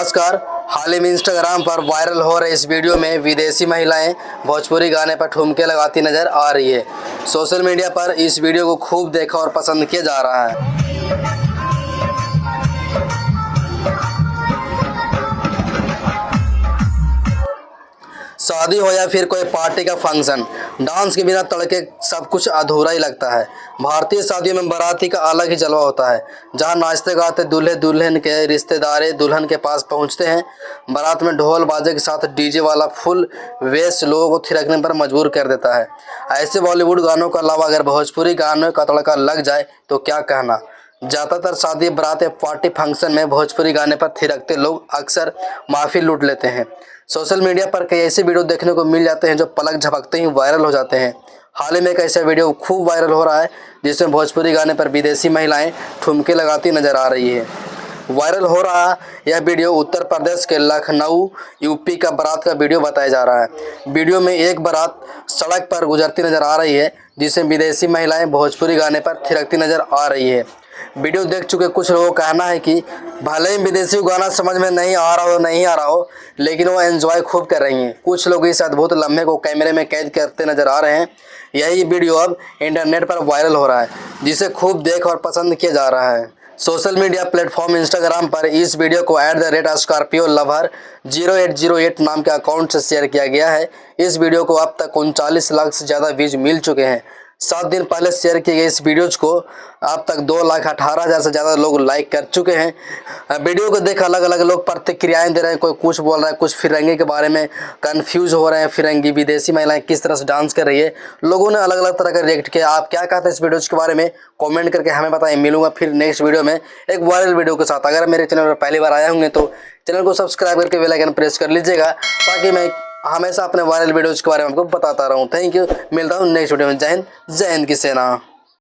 नमस्कार। हाल ही में इंस्टाग्राम पर वायरल हो रहे इस वीडियो में विदेशी महिलाएं भोजपुरी गाने पर ठुमके लगाती नजर आ रही है। सोशल मीडिया पर इस वीडियो को खूब देखा और पसंद किया जा रहा है। शादी हो या फिर कोई पार्टी का फंक्शन, डांस के बिना तड़के सब कुछ अधूरा ही लगता है। भारतीय शादियों में बाराती का अलग ही जलवा होता है, जहां नाचते गाते दूल्हे दुल्हन के रिश्तेदार दुल्हन के पास पहुंचते हैं। बारात में ढोल बाजे के साथ डीजे वाला फुल वेश लोगों को थिरकने पर मजबूर कर देता है। ऐसे बॉलीवुड गानों के अलावा अगर भोजपुरी गानों का तड़का लग जाए तो क्या कहना। ज़्यादातर शादी बारात या पार्टी फंक्शन में भोजपुरी गाने पर थिरकते लोग अक्सर माफी लूट लेते हैं। सोशल मीडिया पर कई ऐसे वीडियो देखने को मिल जाते हैं जो पलक झपकते ही वायरल हो जाते हैं। हाल ही में एक ऐसा वीडियो खूब वायरल हो रहा है जिसमें भोजपुरी गाने पर विदेशी महिलाएं ठुमके लगाती नजर आ रही है। वायरल हो रहा यह वीडियो उत्तर प्रदेश के लखनऊ यूपी का बारात का वीडियो बताया जा रहा है। वीडियो में एक बारात सड़क पर गुजरती नजर आ रही है जिसमें विदेशी महिलाएं भोजपुरी गाने पर थिरकती नजर आ रही है। वीडियो देख चुके कुछ लोगों का कहना है कि भले ही विदेशी गाना समझ में नहीं आ रहा हो लेकिन वो एंजॉय खूब कर रही हैं। कुछ लोग इस अद्भुत लम्हे को कैमरे में कैद करते नजर आ रहे हैं। यही वीडियो अब इंटरनेट पर वायरल हो रहा है, जिसे खूब देख और पसंद किया जा रहा है। सोशल मीडिया प्लेटफॉर्म इंस्टाग्राम पर इस वीडियो को @scorpio_lover 0808 नाम के अकाउंट से शेयर किया गया है। इस वीडियो को अब तक 39 लाख से ज़्यादा व्यूज मिल चुके हैं। 7 दिन पहले शेयर किए गए इस वीडियोज को अब तक 2,18,000 से ज़्यादा लोग लाइक कर चुके हैं। वीडियो को देख अलग अलग लोग प्रतिक्रियाएं दे रहे हैं। कोई कुछ बोल रहा है, कुछ फिरंगी के बारे में कंफ्यूज हो रहे हैं। फिरंगी विदेशी महिलाएं किस तरह से डांस कर रही है, लोगों ने अलग अलग तरह का रिएक्ट किया। आप क्या कहते हैं इस वीडियोज के बारे में कॉमेंट करके हमें बताएं। मिलूंगा फिर नेक्स्ट वीडियो में एक वायरल वीडियो के साथ। अगर मेरे चैनल पर पहली बार आए होंगे तो चैनल को सब्सक्राइब करके बेल आइकन प्रेस कर लीजिएगा, ताकि मैं हमेशा अपने वायरल वीडियोज़ के बारे में आपको बताता रहूँ। Thank you. मिलता हूँ नेक्स्ट वीडियो में। जय हिंद की सेना।